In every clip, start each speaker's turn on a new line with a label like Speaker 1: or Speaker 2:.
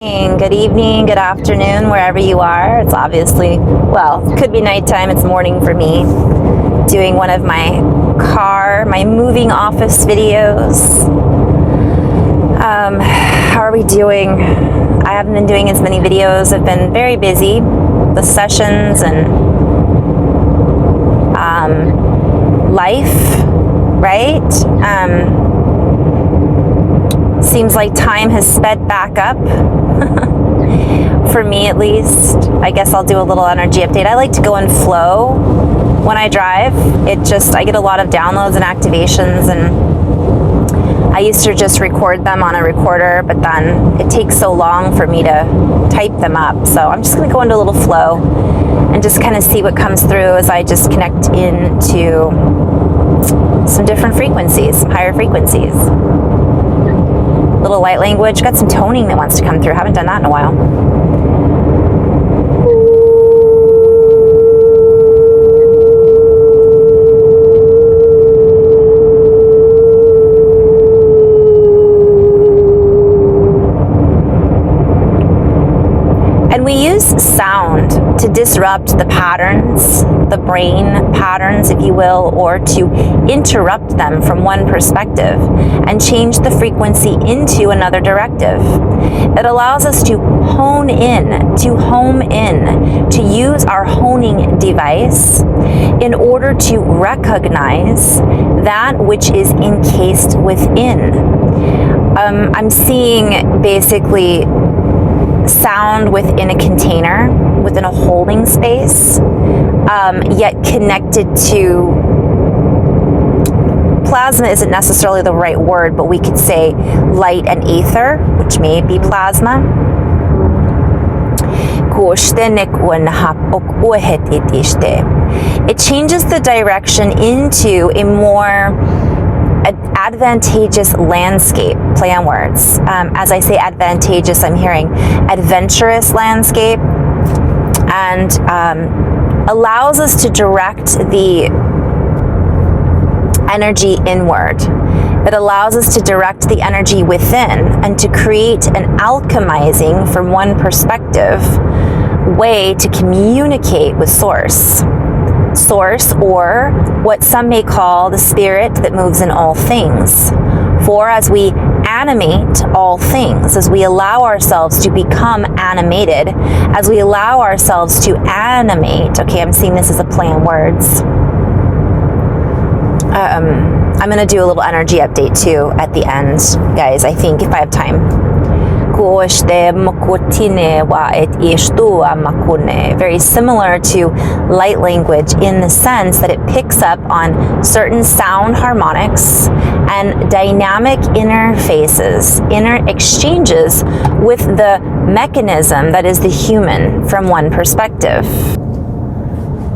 Speaker 1: Good evening, good afternoon, wherever you are. It's obviously, well, it could be nighttime, it's morning for me. Doing one of my moving office videos. How are we doing? I haven't been doing as many videos. I've been very busy with sessions and life, right? Seems like time has sped back up. For me at least. I guess I'll do a little energy update. I like to go in flow when I drive. I get a lot of downloads and activations, and I used to just record them on a recorder, but then it takes so long for me to type them up. So I'm just gonna go into a little flow and just kind of see what comes through as I just connect into some different frequencies, some higher frequencies. Little light language. Got some toning that wants to come through. Haven't done that in a while. And we use sound to disrupt the patterns, the brain patterns, if you will, or to interrupt them from one perspective and change the frequency into another directive. It allows us to home in, to use our honing device in order to recognize that which is encased within. I'm seeing basically sound within a container, within a holding space, yet connected to plasma isn't necessarily the right word, but we could say light and ether, which may be plasma. It changes the direction into a more advantageous landscape, play on words. As I say advantageous, I'm hearing adventurous landscape, and allows us to direct the energy inward. It allows us to direct the energy within and to create an alchemizing from one perspective way to communicate with source, or what some may call the spirit that moves in all things. For as we animate all things, as we allow ourselves to become animated, as we allow ourselves to animate, okay, I'm seeing this as a play on words. I'm going to do a little energy update too at the end, guys, I think, if I have time. Very similar to light language in the sense that it picks up on certain sound harmonics and dynamic interfaces, inner exchanges with the mechanism that is the human from one perspective.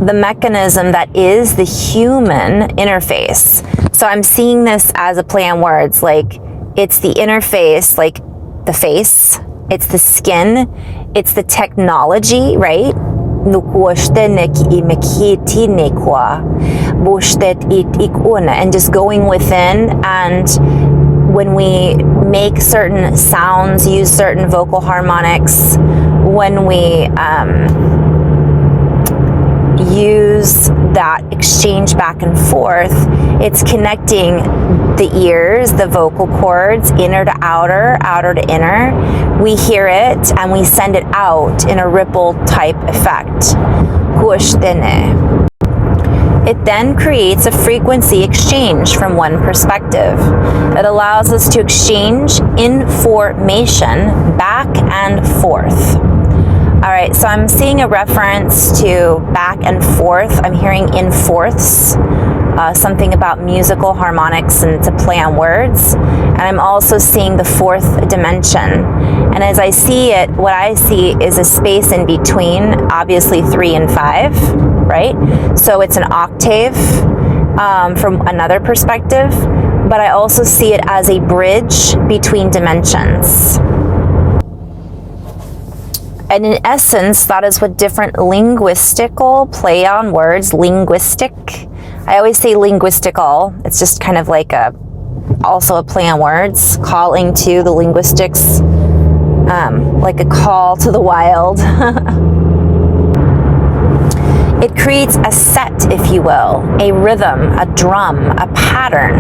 Speaker 1: The mechanism that is the human interface. So I'm seeing this as a play on words, like it's the interface, like the face, it's the skin, it's the technology, right? And just going within, and when we make certain sounds, use certain vocal harmonics, when we use that exchange back and forth, it's connecting the ears, the vocal cords, inner to outer, outer to inner. We hear it and we send it out in a ripple type effect. It then creates a frequency exchange from one perspective. It allows us to exchange information back and forth. All right, so I'm seeing a reference to back and forth. I'm hearing in fourths, something about musical harmonics, and it's a play on words. And I'm also seeing the fourth dimension. And as I see it, what I see is a space in between, obviously 3 and 5, right? So it's an octave from another perspective, but I also see it as a bridge between dimensions. And in essence, that is what different linguistical play on words, linguistic. I always say linguistical. It's just kind of like also a play on words, calling to the linguistics like a call to the wild. It creates a set, if you will, a rhythm, a drum, a pattern,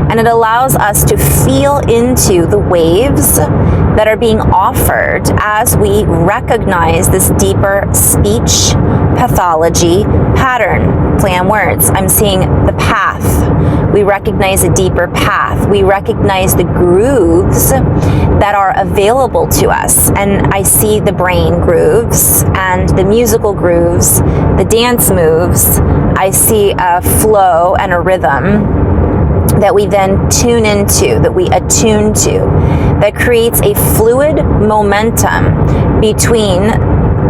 Speaker 1: and it allows us to feel into the waves that are being offered as we recognize this deeper speech pathology pattern. Play on words. I'm seeing the path. We recognize a deeper path. We recognize the grooves that are available to us. And I see the brain grooves and the musical grooves, the dance moves. I see a flow and a rhythm that we then tune into, that we attune to, that creates a fluid momentum between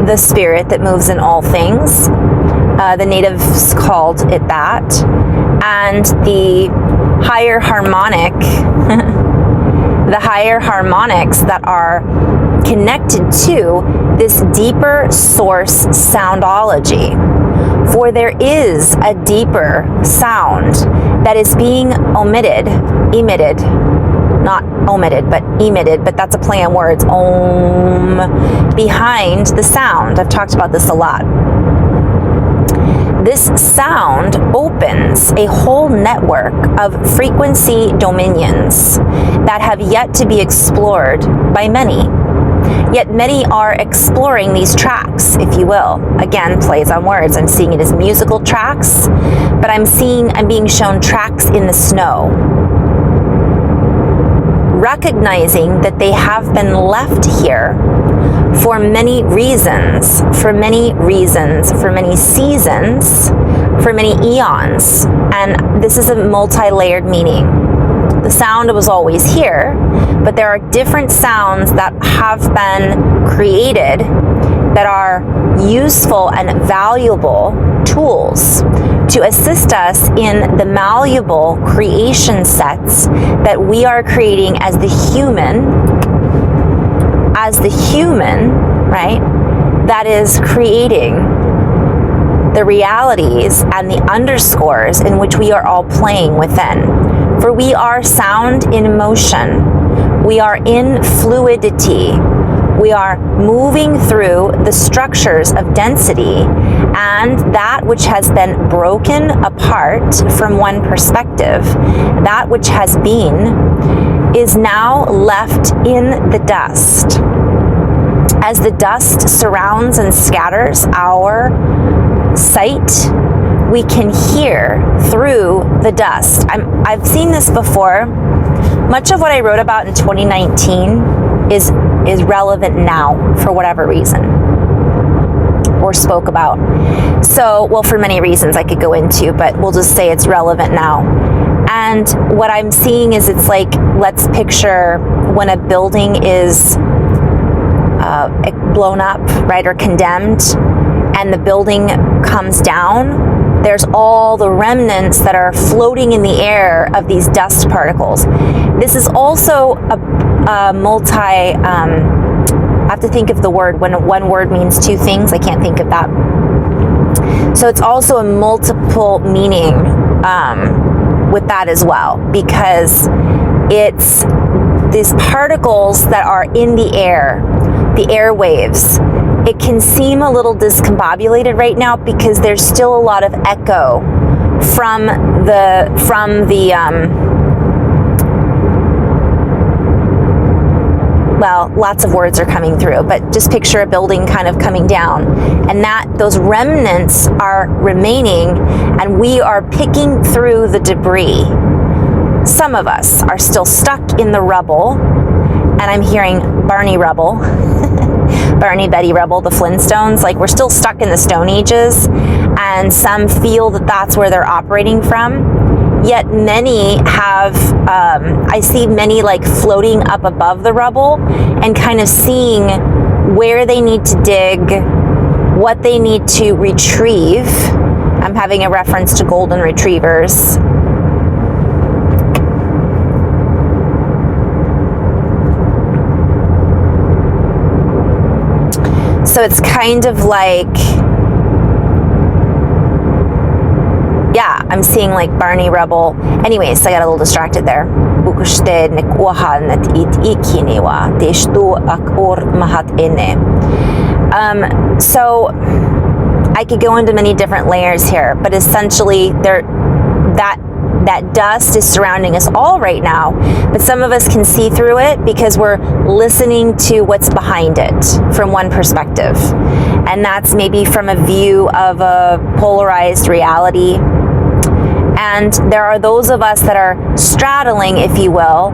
Speaker 1: the spirit that moves in all things. The natives called it that, and the higher harmonic, the higher harmonics that are connected to this deeper source soundology. For there is a deeper sound that is being emitted, not omitted, but emitted, but that's a play on words, behind the sound. I've talked about this a lot. This sound opens a whole network of frequency dominions that have yet to be explored by many. Yet many are exploring these tracks, if you will. Again, plays on words. I'm seeing it as musical tracks, but I'm being shown tracks in the snow. Recognizing that they have been left here for many reasons, for many seasons, for many eons. And this is a multi-layered meaning. The sound was always here, but there are different sounds that have been created that are useful and valuable tools to assist us in the malleable creation sets that we are creating as the human, right, that is creating the realities and the underscores in which we are all playing within. For we are sound in motion. We are in fluidity. We are moving through the structures of density, and that which has been broken apart from one perspective, that which has been, is now left in the dust. As the dust surrounds and scatters our sight, we can hear through the dust. I've seen this before. Much of what I wrote about in 2019 is relevant now for whatever reason, or spoke about. So, well, for many reasons I could go into, but we'll just say it's relevant now. And what I'm seeing is, it's like, let's picture when a building is blown up, right, or condemned, and the building comes down, there's all the remnants that are floating in the air of these dust particles. This is also a multi, I have to think of the word, when one word means two things, I can't think of that. So it's also a multiple meaning with that as well, because it's these particles that are in the air, the airwaves. It can seem a little discombobulated right now because there's still a lot of echo from the well, lots of words are coming through, but just picture a building kind of coming down, and that those remnants are remaining, and we are picking through the debris. Some of us are still stuck in the rubble, and I'm hearing Barney Rubble, Barney, Betty Rubble, the Flintstones, like we're still stuck in the Stone Ages, and some feel that that's where they're operating from. Yet many have, I see many like floating up above the rubble and kind of seeing where they need to dig, what they need to retrieve. I'm having a reference to golden retrievers. So it's kind of like, yeah, I'm seeing like Barney Rubble. Anyways, I got a little distracted there. bukshted nekwahanet it ikiniwa teshtu akor mahat ene. So I could go into many different layers here, but essentially that dust is surrounding us all right now, but some of us can see through it because we're listening to what's behind it from one perspective. And that's maybe from a view of a polarized reality. And there are those of us that are straddling, if you will,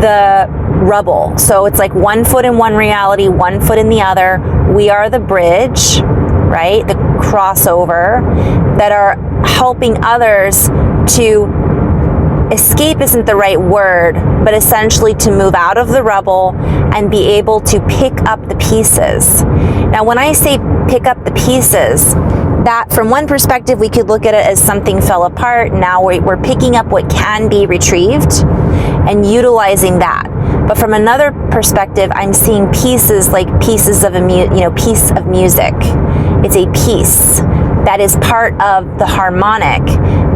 Speaker 1: the rubble. So it's like 1 foot in one reality, 1 foot in the other. We are the bridge, right? The crossover that are helping others to escape isn't the right word, but essentially to move out of the rubble and be able to pick up the pieces. Now, when I say pick up the pieces, that from one perspective, we could look at it as something fell apart. Now we're picking up what can be retrieved and utilizing that. But from another perspective, I'm seeing pieces like pieces of piece of music. It's a piece that is part of the harmonic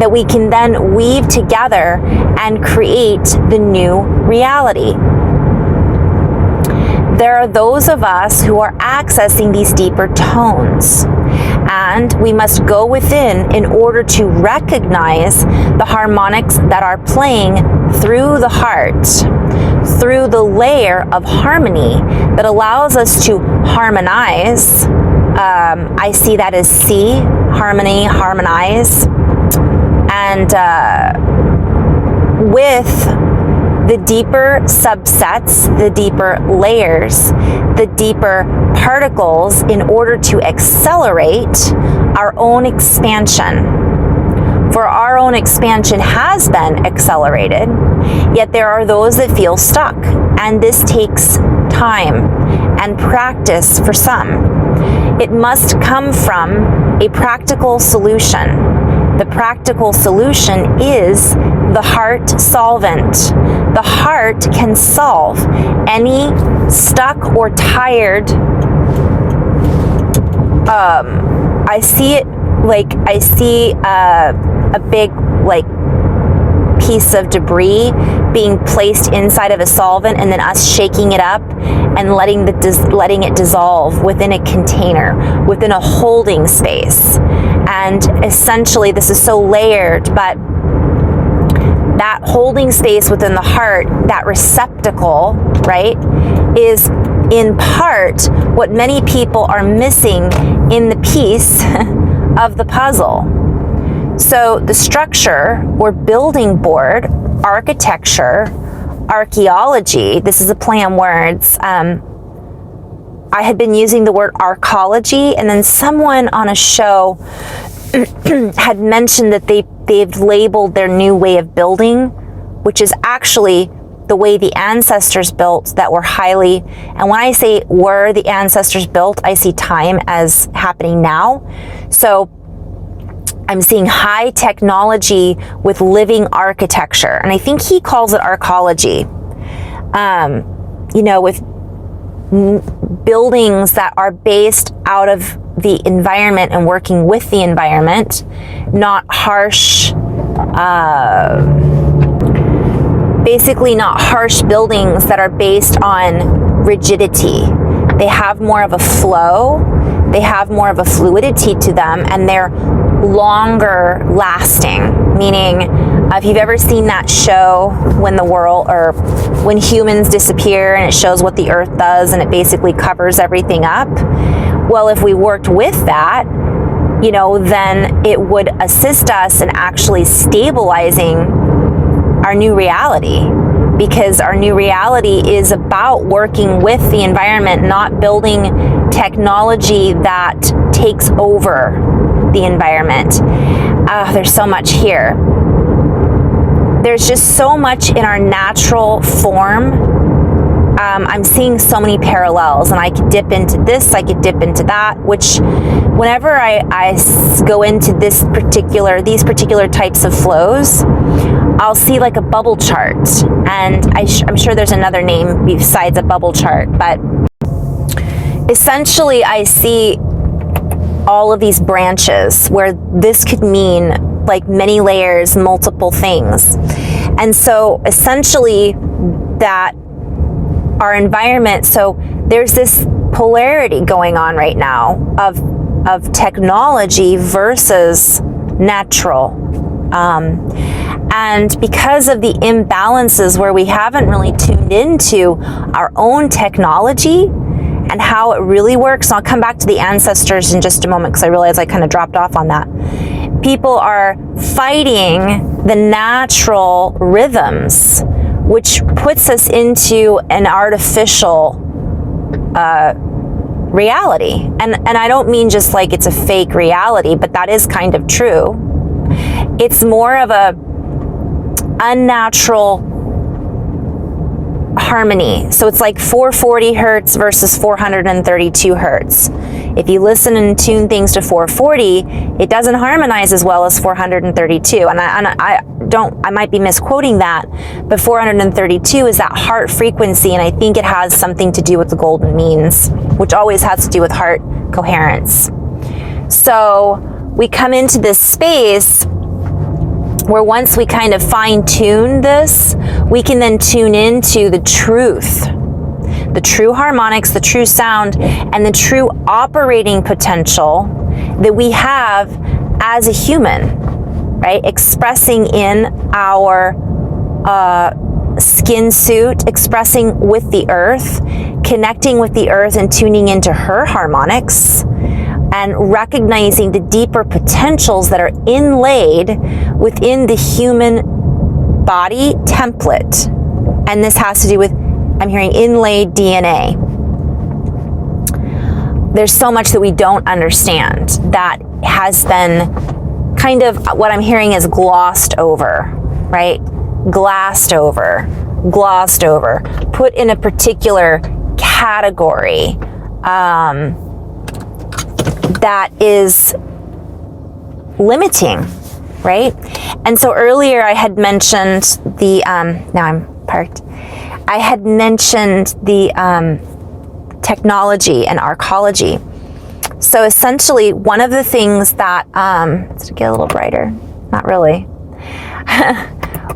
Speaker 1: that we can then weave together and create the new reality. There are those of us who are accessing these deeper tones, and we must go within in order to recognize the harmonics that are playing through the heart, through the layer of harmony that allows us to harmonize. I see that as C, harmony, harmonize, and with the deeper subsets, the deeper layers, the deeper particles in order to accelerate our own expansion. For our own expansion has been accelerated, yet there are those that feel stuck, and this takes time and practice for some. It must come from a practical solution. The practical solution is the heart solvent. The heart can solve any stuck or tired. I see it like I see a big piece of debris being placed inside of a solvent, and then us shaking it up and letting it dissolve within a container, within a holding space. And essentially this is so layered, but that holding space within the heart, that receptacle, right, is in part what many people are missing in the piece of the puzzle. So the structure or building board, architecture, archaeology, this is a play on words. I had been using the word arcology, and then someone on a show had mentioned that they've labeled their new way of building, which is actually the way the ancestors built that were highly, and when I say were the ancestors built, I see time as happening now. So I'm seeing high technology with living architecture, and I think he calls it arcology. With buildings that are based out of the environment and working with the environment, not harsh, basically not harsh buildings that are based on rigidity. They have more of a flow, they have more of a fluidity to them, and they're longer lasting, meaning if you've ever seen that show when humans disappear and it shows what the earth does and it basically covers everything up. Well, if we worked with that, then it would assist us in actually stabilizing our new reality, because our new reality is about working with the environment, not building technology that takes over the environment. There's so much here. There's just so much in our natural form. I'm seeing so many parallels, and I could dip into this, I could dip into that, which whenever I go into these particular types of flows, I'll see like a bubble chart, and I'm sure there's another name besides a bubble chart, but essentially I see all of these branches where this could mean like many layers, multiple things. And so essentially that our environment, so there's this polarity going on right now of technology versus natural. And because of the imbalances where we haven't really tuned into our own technology and how it really works, and I'll come back to the ancestors in just a moment because I realize I kind of dropped off on that. People are fighting the natural rhythms, which puts us into an artificial reality. And I don't mean just like it's a fake reality, but that is kind of true. It's more of a unnatural harmony. So it's like 440 hertz versus 432 hertz. If you listen and tune things to 440, it doesn't harmonize as well as 432. And I might be misquoting that, but 432 is that heart frequency, and I think it has something to do with the golden means, which always has to do with heart coherence. So we come into this space where once we kind of fine-tune this, we can then tune into the true harmonics, the true sound, and the true operating potential that we have as a human, right? Expressing in our skin suit, expressing with the earth, connecting with the earth and tuning into her harmonics, and recognizing the deeper potentials that are inlaid within the human body template. And this has to do with, I'm hearing, inlaid DNA. There's so much that we don't understand that has been kind of, what I'm hearing is glossed over, right? Glossed over, put in a particular category that is limiting, right? And so earlier I had mentioned the, now I'm parked. I had mentioned the technology and arcology. So essentially one of the things that, let's get a little brighter, not really.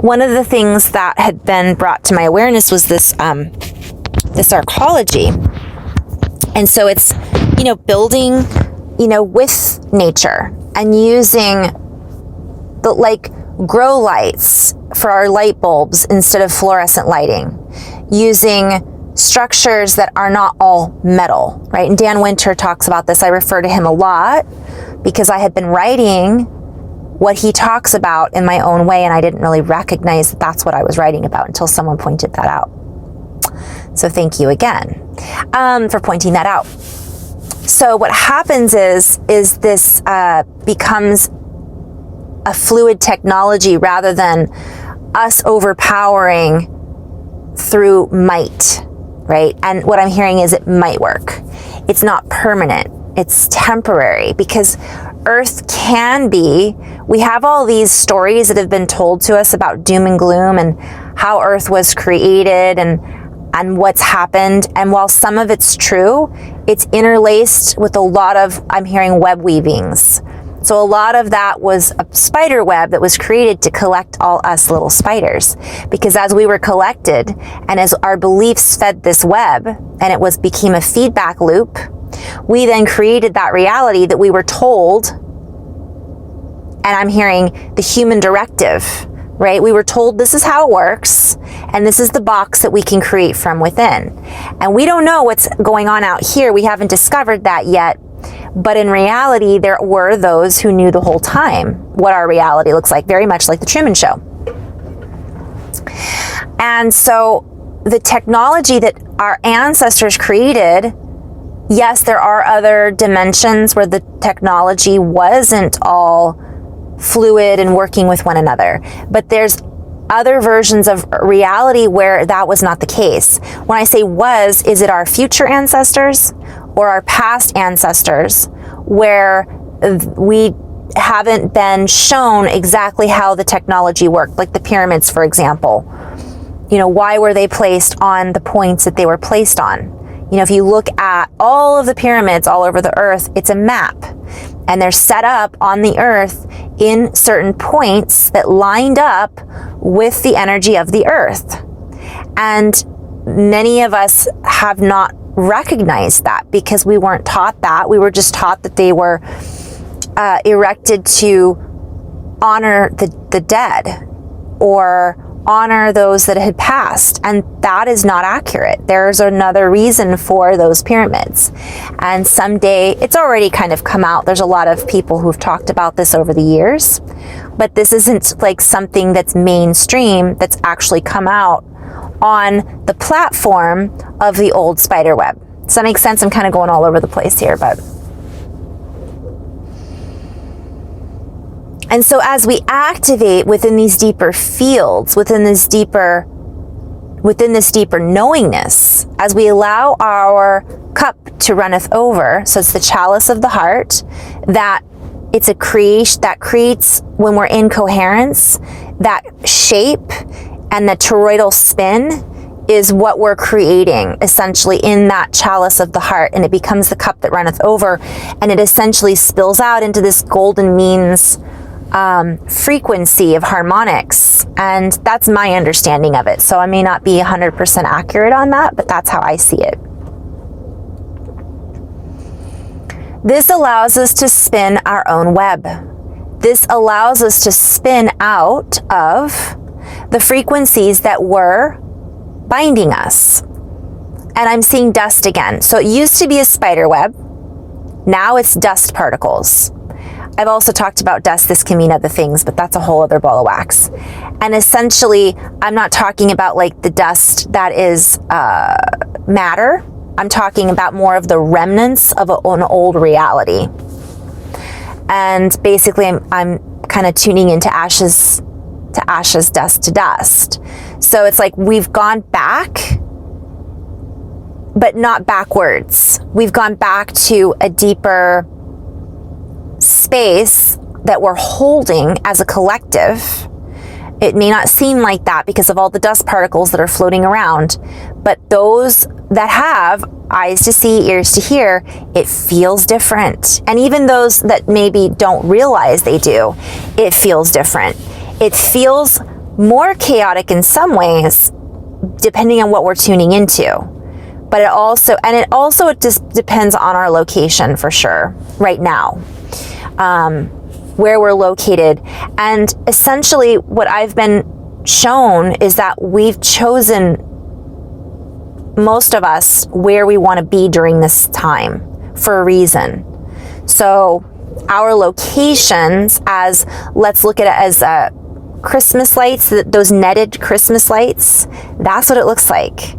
Speaker 1: One of the things that had been brought to my awareness was this, this arcology. And so it's, building, with nature and using the like grow lights for our light bulbs instead of fluorescent lighting, using structures that are not all metal, right? And Dan Winter talks about this. I refer to him a lot because I had been writing what he talks about in my own way, and I didn't really recognize that that's what I was writing about until someone pointed that out. So thank you again for pointing that out. So what happens is this becomes a fluid technology rather than us overpowering through might, right? And what I'm hearing is it might work. It's not permanent. It's temporary because Earth can be, we have all these stories that have been told to us about doom and gloom and how Earth was created and what's happened. And while some of it's true, it's interlaced with a lot of, I'm hearing, web weavings. So a lot of that was a spider web that was created to collect all us little spiders. Because as we were collected and as our beliefs fed this web and it became a feedback loop, we then created that reality that we were told. And I'm hearing the human directive, right? We were told this is how it works, and this is the box that we can create from within. And we don't know what's going on out here. We haven't discovered that yet. But in reality, there were those who knew the whole time what our reality looks like, very much like the Truman Show. And so the technology that our ancestors created, yes, there are other dimensions where the technology wasn't all fluid and working with one another. But there's other versions of reality where that was not the case. When I say was, is it our future ancestors or our past ancestors where we haven't been shown exactly how the technology worked, like the pyramids, for example. Why were they placed on the points that they were placed on? If you look at all of the pyramids all over the earth, it's a map. And they're set up on the earth in certain points that lined up with the energy of the earth. And many of us have not recognized that because we weren't taught that. We were just taught that they were erected to honor the dead or honor those that had passed, and that is not accurate. There's another reason for those pyramids, and someday, it's already kind of come out. There's a lot of people who've talked about this over the years, but this isn't like something that's mainstream that's actually come out on the platform of the old spider web. Does that make sense? I'm kind of going all over the place here, but and so as we activate within these deeper fields, within this deeper knowingness, as we allow our cup to runneth over, so it's the chalice of the heart, that it's a creation that creates, when we're in coherence, that shape and the toroidal spin is what we're creating essentially in that chalice of the heart, and it becomes the cup that runneth over, and it essentially spills out into this golden means frequency of harmonics. And that's my understanding of it. So I may not be 100% accurate on that, but that's how I see it. This allows us to spin our own web. This allows us to spin out of the frequencies that were binding us. And I'm seeing dust again. So it used to be a spider web. Now it's dust particles. I've also talked about dust. This can mean other things, but that's a whole other ball of wax. And essentially, I'm not talking about like the dust that is matter. I'm talking about more of the remnants of an old reality. And basically, I'm kind of tuning into ashes to ashes, dust to dust. So it's like we've gone back, but not backwards. We've gone back to a deeper space that we're holding as a collective. It may not seem like that because of all the dust particles that are floating around, but those that have eyes to see, ears to hear, it feels different. And even those that maybe don't realize they do, it feels different. It feels more chaotic in some ways, depending on what we're tuning into. But it just depends on our location for sure, right now. Where we're located. And essentially what I've been shown is that we've chosen, most of us, where we want to be during this time for a reason. So our locations, as let's look at it as Christmas lights, those netted Christmas lights, that's what it looks like,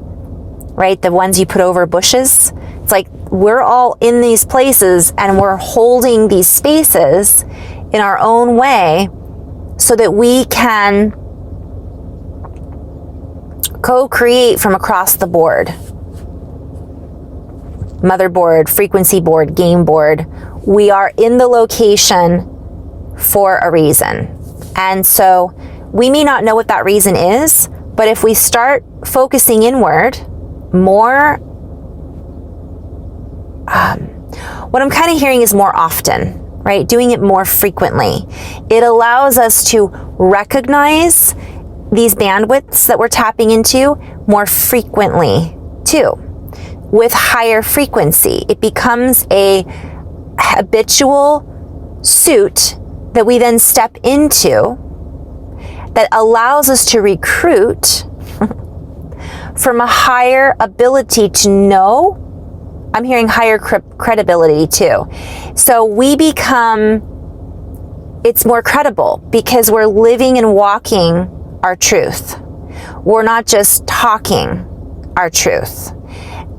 Speaker 1: right? The ones you put over bushes. It's like we're all in these places and we're holding these spaces in our own way so that we can co-create from across the board. Motherboard, frequency board, game board. We are in the location for a reason. And so we may not know what that reason is, but if we start focusing inward more, what I'm kind of hearing is more often, right? Doing it more frequently. It allows us to recognize these bandwidths that we're tapping into more frequently too, with higher frequency. It becomes a habitual suit that we then step into that allows us to recruit from a higher ability to know. I'm hearing higher credibility too. So we become, it's more credible because we're living and walking our truth. We're not just talking our truth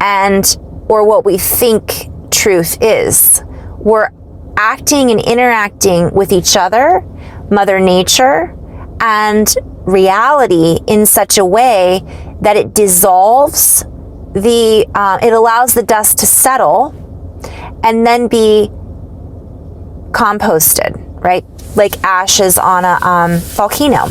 Speaker 1: or what we think truth is. We're acting and interacting with each other, Mother Nature, and reality in such a way that it dissolves it allows the dust to settle and then be composted, right? Like ashes on a volcano.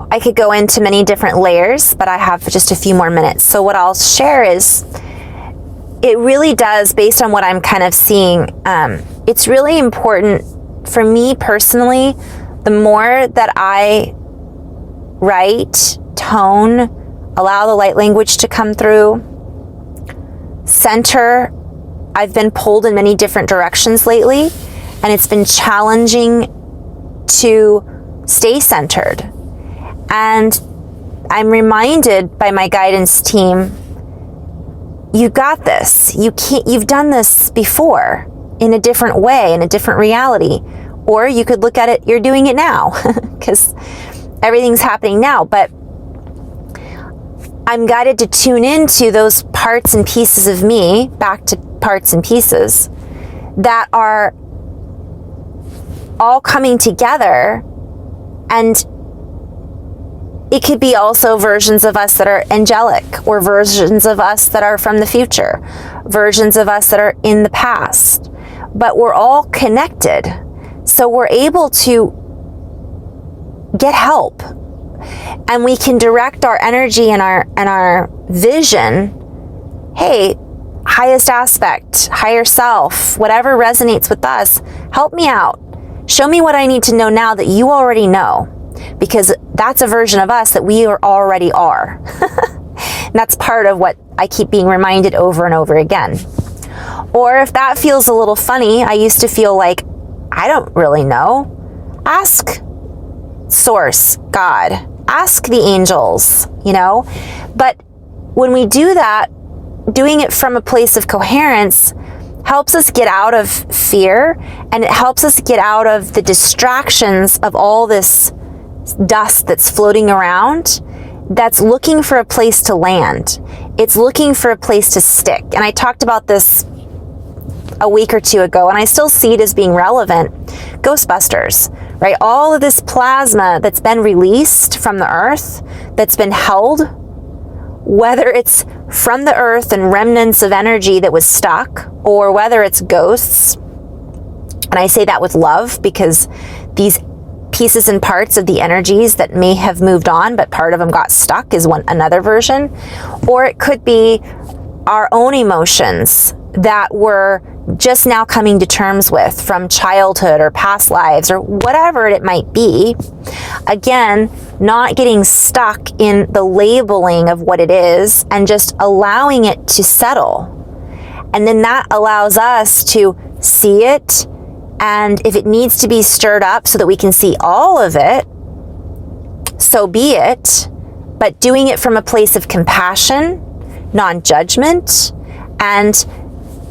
Speaker 1: I could go into many different layers, but I have just a few more minutes. So what I'll share is, it really does, based on what I'm kind of seeing, it's really important for me personally, the more that I write, tone, allow the light language to come through, center, I've been pulled in many different directions lately, and it's been challenging to stay centered. And I'm reminded by my guidance team, you got this. You've done this before in a different way, in a different reality. Or you could look at it, you're doing it now because everything's happening now. But I'm guided to tune into those parts and pieces of me, back to parts and pieces, that are all coming together. And it could be also versions of us that are angelic, or versions of us that are from the future, versions of us that are in the past. But we're all connected. So we're able to get help. And we can direct our energy and our vision. Hey, highest aspect, higher self, whatever resonates with us, help me out. Show me what I need to know now that you already know. Because that's a version of us that we already are. And that's part of what I keep being reminded over and over again. Or if that feels a little funny, I used to feel like, I don't really know. Ask Source, God. Ask the angels, But when we do that, doing it from a place of coherence helps us get out of fear, and it helps us get out of the distractions of all this dust that's floating around, that's looking for a place to land. It's looking for a place to stick. And I talked about this a week or two ago, and I still see it as being relevant. Ghostbusters, right? All of this plasma that's been released from the earth, that's been held, whether it's from the earth and remnants of energy that was stuck, or whether it's ghosts. And I say that with love, because these pieces and parts of the energies that may have moved on, but part of them got stuck, is another version. Or it could be our own emotions that we're just now coming to terms with from childhood or past lives or whatever it might be. Again, not getting stuck in the labeling of what it is and just allowing it to settle. And then that allows us to see it. And if it needs to be stirred up so that we can see all of it, so be it. But doing it from a place of compassion, non-judgment, and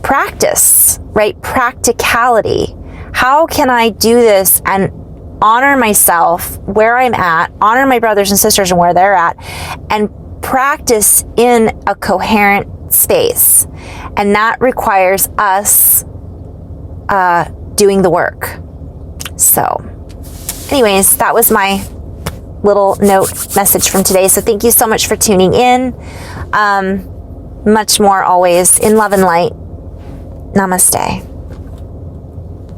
Speaker 1: practice, right? Practicality. How can I do this and honor myself where I'm at, honor my brothers and sisters and where they're at, and practice in a coherent space? And that requires us doing the work. So anyways, that was my little note message from today. So thank you so much for tuning in. Much more always in love and light. Namaste.